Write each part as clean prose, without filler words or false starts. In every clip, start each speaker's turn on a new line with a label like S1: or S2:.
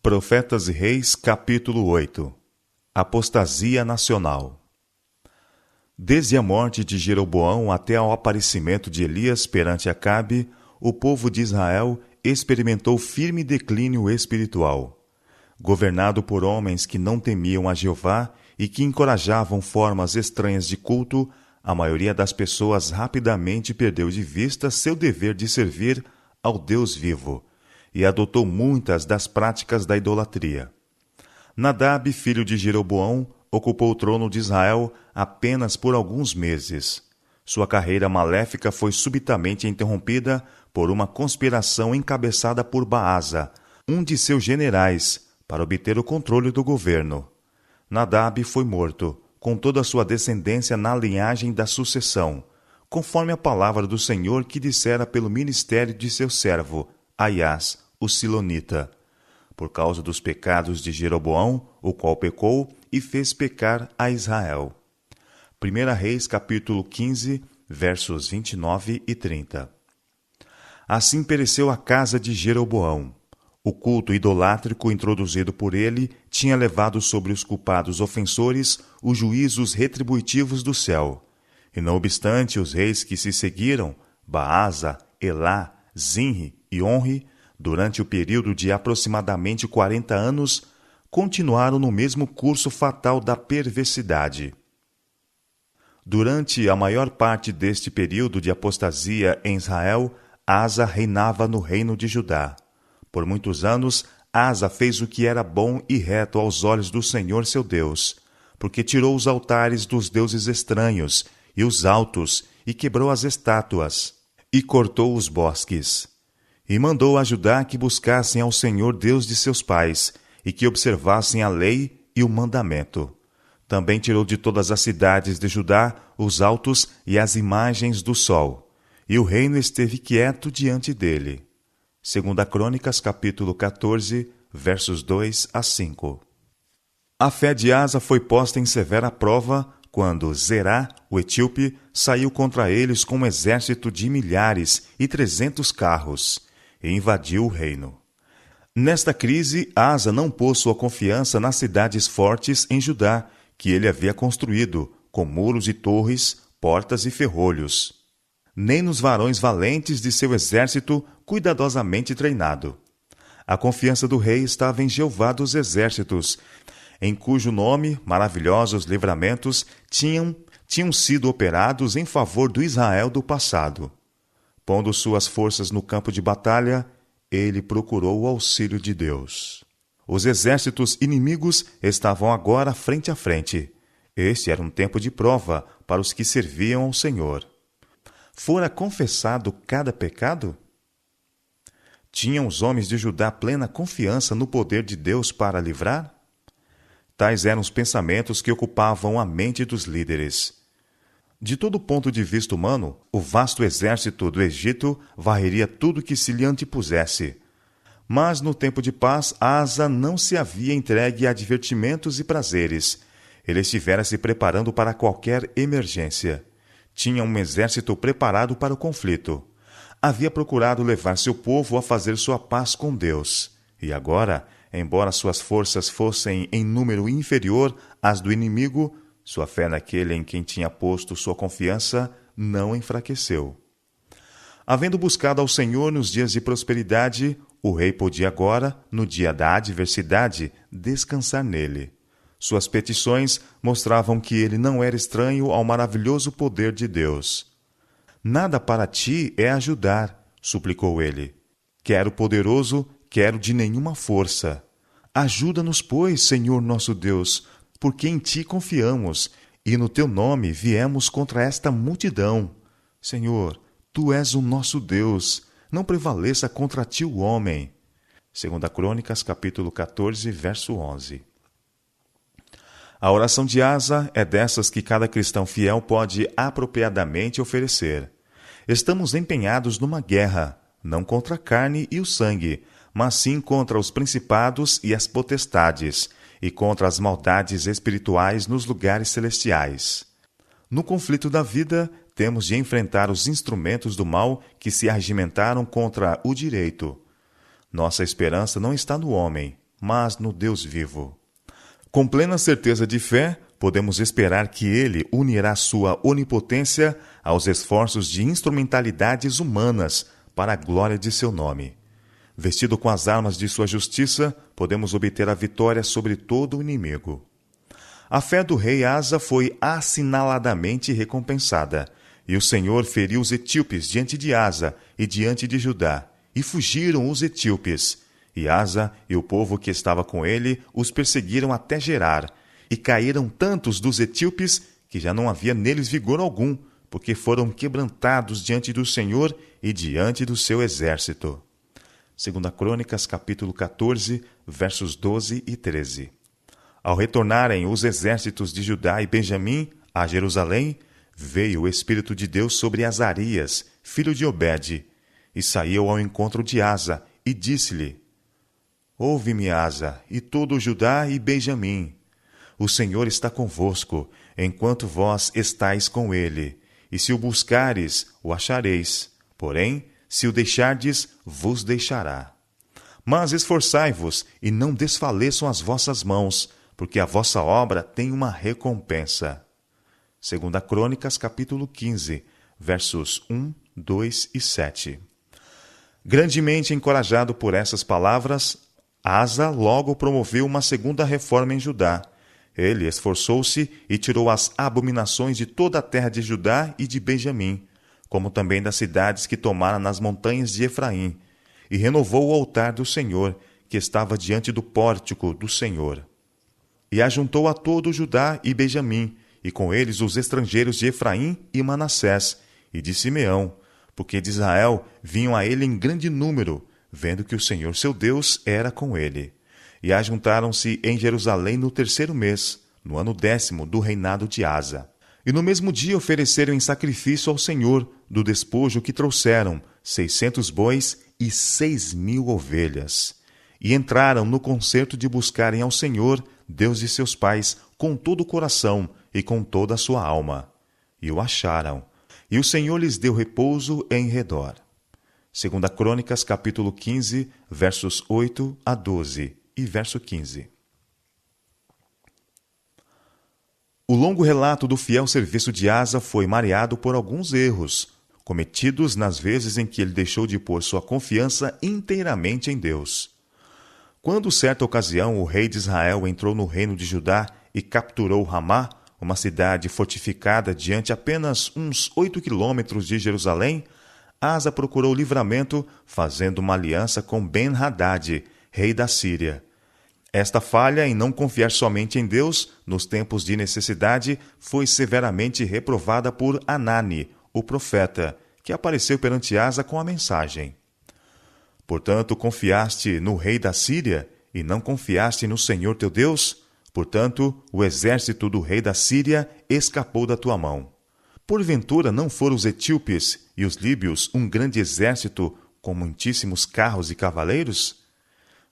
S1: Profetas e Reis, capítulo 8. Apostasia nacional. Desde a morte de Jeroboão até ao aparecimento de Elias perante Acabe, o povo de Israel experimentou firme declínio espiritual. Governado por homens que não temiam a Jeová e que encorajavam formas estranhas de culto, a maioria das pessoas rapidamente perdeu de vista seu dever de servir ao Deus vivo e adotou muitas das práticas da idolatria. Nadab, filho de Jeroboão, ocupou o trono de Israel apenas por alguns meses. Sua carreira maléfica foi subitamente interrompida por uma conspiração encabeçada por Baasa, um de seus generais, para obter o controle do governo. Nadab foi morto, com toda a sua descendência na linhagem da sucessão, conforme a palavra do Senhor que dissera pelo ministério de seu servo, Aias, o Silonita, por causa dos pecados de Jeroboão, o qual pecou e fez pecar a Israel. 1 Reis, capítulo 15, versos 29 e 30. Assim pereceu a casa de Jeroboão. O culto idolátrico introduzido por ele tinha levado sobre os culpados ofensores os juízos retributivos do céu. E não obstante, os reis que se seguiram, Baasa, Elá, Zinri e Onri, durante o período de aproximadamente 40 anos, continuaram no mesmo curso fatal da perversidade. Durante a maior parte deste período de apostasia em Israel, Asa reinava no reino de Judá. Por muitos anos, Asa fez o que era bom e reto aos olhos do Senhor seu Deus, porque tirou os altares dos deuses estranhos e os altos, e quebrou as estátuas, e cortou os bosques. E mandou a Judá que buscassem ao Senhor Deus de seus pais, e que observassem a lei e o mandamento. Também tirou de todas as cidades de Judá os altos e as imagens do sol, e o reino esteve quieto diante dele. 2 Crônicas, capítulo 14, versos 2 a 5. A fé de Asa foi posta em severa prova quando Zerá, o etíope, saiu contra eles com um exército de milhares e 300 carros, e invadiu o reino. Nesta crise, Asa não pôs sua confiança nas cidades fortes em Judá, que ele havia construído, com muros e torres, portas e ferrolhos, nem nos varões valentes de seu exército cuidadosamente treinado. A confiança do rei estava em Jeová dos exércitos, em cujo nome maravilhosos livramentos tinham sido operados em favor do Israel do passado. Pondo suas forças no campo de batalha, ele procurou o auxílio de Deus. Os exércitos inimigos estavam agora frente a frente. Este era um tempo de prova para os que serviam ao Senhor. Fora confessado cada pecado? Tinham os homens de Judá plena confiança no poder de Deus para livrar? Tais eram os pensamentos que ocupavam a mente dos líderes. De todo ponto de vista humano, o vasto exército do Egito varreria tudo que se lhe antepusesse. Mas no tempo de paz, Asa não se havia entregue a divertimentos e prazeres. Ele estivera se preparando para qualquer emergência. Tinha um exército preparado para o conflito. Havia procurado levar seu povo a fazer sua paz com Deus. E agora, embora suas forças fossem em número inferior às do inimigo, sua fé naquele em quem tinha posto sua confiança não enfraqueceu. Havendo buscado ao Senhor nos dias de prosperidade, o rei podia agora, no dia da adversidade, descansar nele. Suas petições mostravam que ele não era estranho ao maravilhoso poder de Deus. Nada para ti é ajudar, suplicou ele. Quero poderoso, quero de nenhuma força. Ajuda-nos, pois, Senhor nosso Deus, porque em ti confiamos, e no teu nome viemos contra esta multidão. Senhor, tu és o nosso Deus, não prevaleça contra ti o homem. 2 Crônicas, capítulo 14, verso 11. A oração de Asa é dessas que cada cristão fiel pode apropriadamente oferecer. Estamos empenhados numa guerra, não contra a carne e o sangue, mas sim contra os principados e as potestades, e contra as maldades espirituais nos lugares celestiais. No conflito da vida, temos de enfrentar os instrumentos do mal que se arregimentaram contra o direito. Nossa esperança não está no homem, mas no Deus vivo. Com plena certeza de fé, podemos esperar que ele unirá sua onipotência aos esforços de instrumentalidades humanas para a glória de seu nome. Vestido com as armas de sua justiça, podemos obter a vitória sobre todo o inimigo. A fé do rei Asa foi assinaladamente recompensada, e o Senhor feriu os etíopes diante de Asa e diante de Judá, e fugiram os etíopes. E Asa e o povo que estava com ele os perseguiram até Gerar, e caíram tantos dos etíopes que já não havia neles vigor algum, porque foram quebrantados diante do Senhor e diante do seu exército. 2 Crônicas, capítulo 14, versos 12 e 13. Ao retornarem os exércitos de Judá e Benjamim a Jerusalém, veio o Espírito de Deus sobre Azarias, filho de Obede, e saiu ao encontro de Asa, e disse-lhe: Ouve-me, Asa, e todo Judá e Benjamim. O Senhor está convosco, enquanto vós estáis com ele, e se o buscares, o achareis. Porém, se o deixardes, vos deixará. Mas esforçai-vos, e não desfaleçam as vossas mãos, porque a vossa obra tem uma recompensa. 2 Crônicas, capítulo 15, versos 1, 2 e 7. Grandemente encorajado por essas palavras, Asa logo promoveu uma segunda reforma em Judá. Ele esforçou-se e tirou as abominações de toda a terra de Judá e de Benjamim, como também das cidades que tomara nas montanhas de Efraim, e renovou o altar do Senhor, que estava diante do pórtico do Senhor. E ajuntou a todo Judá e Benjamim, e com eles os estrangeiros de Efraim e Manassés, e de Simeão, porque de Israel vinham a ele em grande número, vendo que o Senhor seu Deus era com ele. E ajuntaram-se em Jerusalém no 3º mês, no ano 10º do reinado de Asa. E no mesmo dia ofereceram em sacrifício ao Senhor, do despojo que trouxeram, 600 bois e 6.000 ovelhas. E entraram no concerto de buscarem ao Senhor, Deus de seus pais, com todo o coração e com toda a sua alma. E o acharam. E o Senhor lhes deu repouso em redor. 2 Crônicas, capítulo 15, versos 8 a 12 e verso 15. O longo relato do fiel serviço de Asa foi mareado por alguns erros, cometidos nas vezes em que ele deixou de pôr sua confiança inteiramente em Deus. Quando, certa ocasião, o rei de Israel entrou no reino de Judá e capturou Ramá, uma cidade fortificada diante apenas uns 8 quilômetros de Jerusalém, Asa procurou livramento, fazendo uma aliança com Ben-Hadad, rei da Síria. Esta falha em não confiar somente em Deus, nos tempos de necessidade, foi severamente reprovada por Anani, o profeta, que apareceu perante Asa com a mensagem: Portanto, confiaste no rei da Síria, e não confiaste no Senhor teu Deus? Portanto, o exército do rei da Síria escapou da tua mão. Porventura não foram os etíopes e os líbios um grande exército com muitíssimos carros e cavaleiros?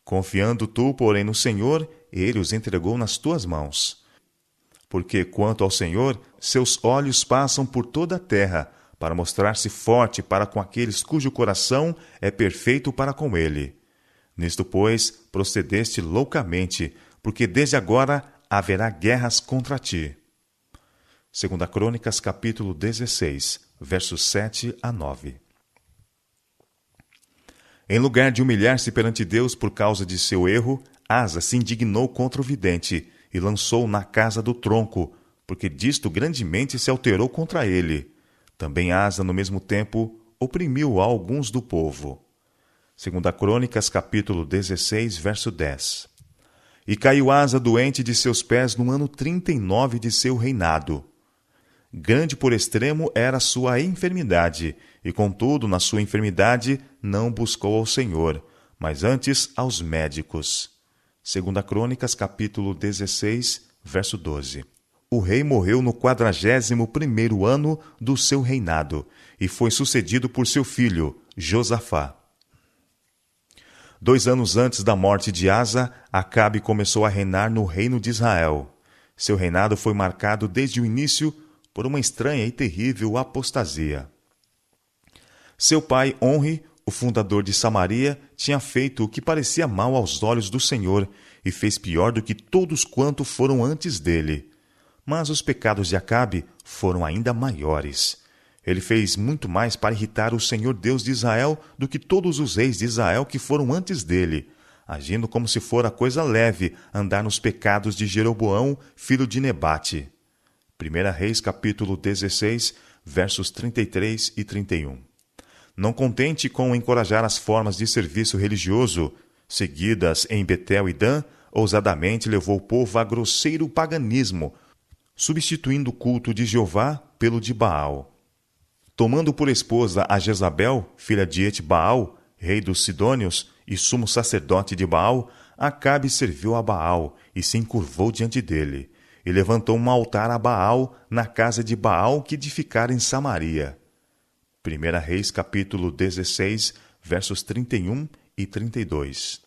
S1: Confiando tu, porém, no Senhor, ele os entregou nas tuas mãos. Porque, quanto ao Senhor, seus olhos passam por toda a terra, para mostrar-se forte para com aqueles cujo coração é perfeito para com ele. Nisto, pois, procedeste loucamente, porque desde agora haverá guerras contra ti. 2 Crônicas, capítulo 16, versos 7 a 9. Em lugar de humilhar-se perante Deus por causa de seu erro, Asa se indignou contra o vidente e lançou na casa do tronco, porque disto grandemente se alterou contra ele. Também Asa, no mesmo tempo, oprimiu alguns do povo. 2 Crônicas, capítulo 16, verso 10. E caiu Asa doente de seus pés no ano 39 de seu reinado. Grande por extremo era sua enfermidade, e contudo, na sua enfermidade, não buscou ao Senhor, mas antes aos médicos. 2 Crônicas, capítulo 16, verso 12. O rei morreu no 41º ano do seu reinado, e foi sucedido por seu filho, Josafá. 2 anos antes da morte de Asa, Acabe começou a reinar no reino de Israel. Seu reinado foi marcado desde o início por uma estranha e terrível apostasia. Seu pai, Onri, O fundador de Samaria tinha feito o que parecia mal aos olhos do Senhor e fez pior do que todos quanto foram antes dele. Mas os pecados de Acabe foram ainda maiores. Ele fez muito mais para irritar o Senhor Deus de Israel do que todos os reis de Israel que foram antes dele, agindo como se fora coisa leve andar nos pecados de Jeroboão, filho de Nebate. 1 Reis, capítulo 16, versos 33 e 31. Não contente com encorajar as formas de serviço religioso seguidas em Betel e Dan, ousadamente levou o povo a grosseiro paganismo, substituindo o culto de Jeová pelo de Baal. Tomando por esposa a Jezabel, filha de Et-Baal, rei dos Sidônios e sumo sacerdote de Baal, Acabe serviu a Baal e se encurvou diante dele, e levantou um altar a Baal na casa de Baal que edificara em Samaria. 1 Reis, capítulo 16, versos 31 e 32.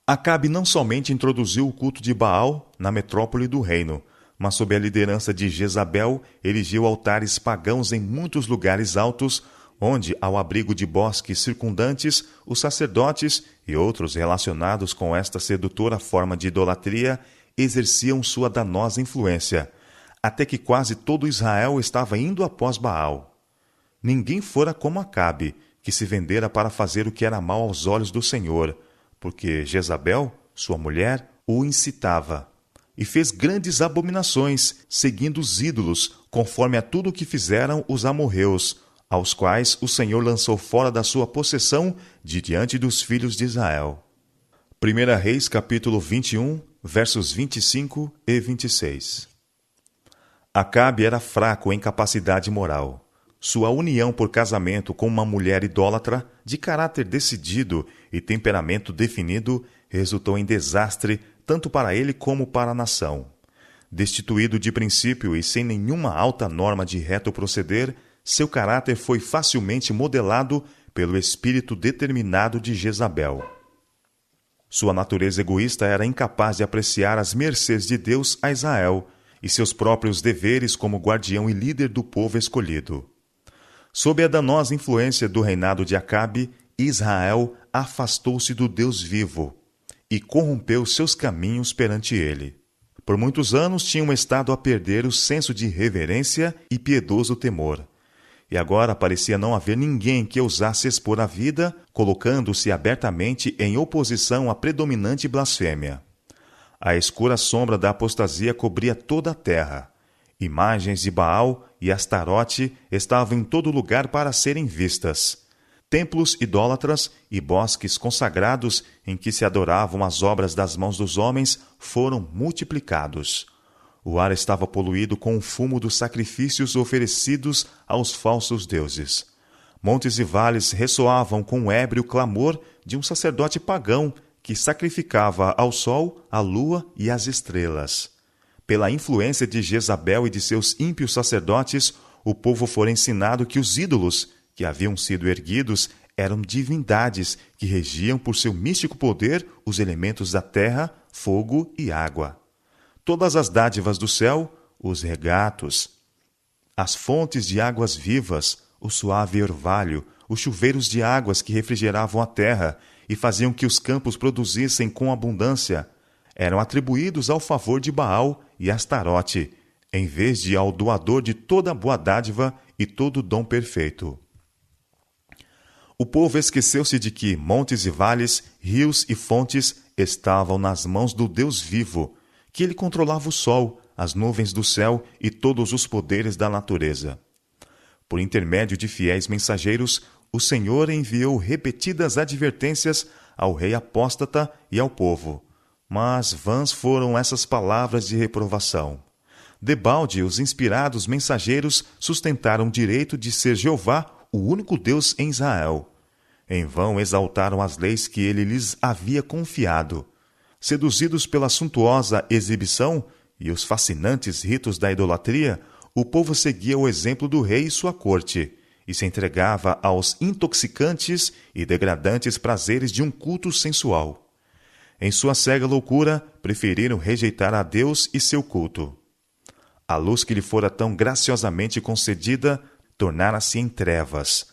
S1: Acabe não somente introduziu o culto de Baal na metrópole do reino, mas sob a liderança de Jezabel, erigiu altares pagãos em muitos lugares altos, onde, ao abrigo de bosques circundantes, os sacerdotes e outros relacionados com esta sedutora forma de idolatria exerciam sua danosa influência, até que quase todo Israel estava indo após Baal. Ninguém fora como Acabe, que se vendera para fazer o que era mal aos olhos do Senhor, porque Jezabel, sua mulher, o incitava. E fez grandes abominações, seguindo os ídolos, conforme a tudo o que fizeram os amorreus, aos quais o Senhor lançou fora da sua possessão de diante dos filhos de Israel. 1 Reis, capítulo 21, versos 25 e 26. Acabe era fraco em capacidade moral. Sua união por casamento com uma mulher idólatra, de caráter decidido e temperamento definido, resultou em desastre tanto para ele como para a nação. Destituído de princípio e sem nenhuma alta norma de reto proceder, seu caráter foi facilmente modelado pelo espírito determinado de Jezabel. Sua natureza egoísta era incapaz de apreciar as mercês de Deus a Israel e seus próprios deveres como guardião e líder do povo escolhido. Sob a danosa influência do reinado de Acabe, Israel afastou-se do Deus vivo e corrompeu seus caminhos perante ele. Por muitos anos tinham estado a perder o senso de reverência e piedoso temor. E agora parecia não haver ninguém que ousasse expor a vida, colocando-se abertamente em oposição à predominante blasfêmia. A escura sombra da apostasia cobria toda a terra. Imagens de Baal e Astarote estavam em todo lugar para serem vistas. Templos idólatras e bosques consagrados em que se adoravam as obras das mãos dos homens foram multiplicados. O ar estava poluído com o fumo dos sacrifícios oferecidos aos falsos deuses. Montes e vales ressoavam com o ébrio clamor de um sacerdote pagão que sacrificava ao sol, à lua e às estrelas. Pela influência de Jezabel e de seus ímpios sacerdotes, o povo fora ensinado que os ídolos que haviam sido erguidos eram divindades que regiam por seu místico poder os elementos da terra, fogo e água. Todas as dádivas do céu, os regatos, as fontes de águas vivas, o suave orvalho, os chuveiros de águas que refrigeravam a terra e faziam que os campos produzissem com abundância, eram atribuídos ao favor de Baal e Astarote, em vez de ao doador de toda a boa dádiva e todo dom perfeito. O povo esqueceu-se de que montes e vales, rios e fontes estavam nas mãos do Deus vivo, que ele controlava o sol, as nuvens do céu e todos os poderes da natureza. Por intermédio de fiéis mensageiros, o Senhor enviou repetidas advertências ao rei apóstata e ao povo. Mas vãs foram essas palavras de reprovação. Debalde, os inspirados mensageiros sustentaram o direito de ser Jeová o único Deus em Israel. Em vão exaltaram as leis que ele lhes havia confiado. Seduzidos pela suntuosa exibição e os fascinantes ritos da idolatria, o povo seguia o exemplo do rei e sua corte, e se entregava aos intoxicantes e degradantes prazeres de um culto sensual. Em sua cega loucura, preferiram rejeitar a Deus e seu culto. A luz que lhe fora tão graciosamente concedida tornara-se em trevas.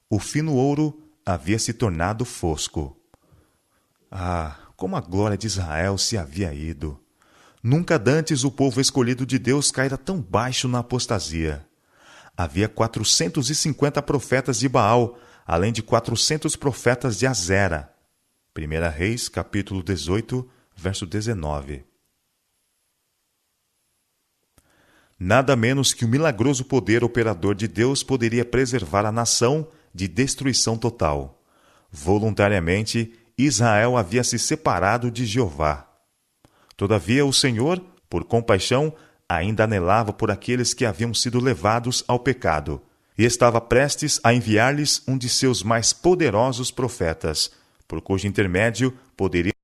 S1: o fino ouro havia se tornado fosco. Ah, como a glória de Israel se havia ido! Nunca dantes o povo escolhido de Deus caíra tão baixo na apostasia. Havia 450 profetas de Baal, além de 400 profetas de Azera. 1 Reis, capítulo 18, verso 19. Nada menos que o milagroso poder operador de Deus poderia preservar a nação de destruição total. Voluntariamente, Israel havia se separado de Jeová. Todavia, o Senhor, por compaixão, ainda anelava por aqueles que haviam sido levados ao pecado, e estava prestes a enviar-lhes um de seus mais poderosos profetas, por cujo intermédio poderia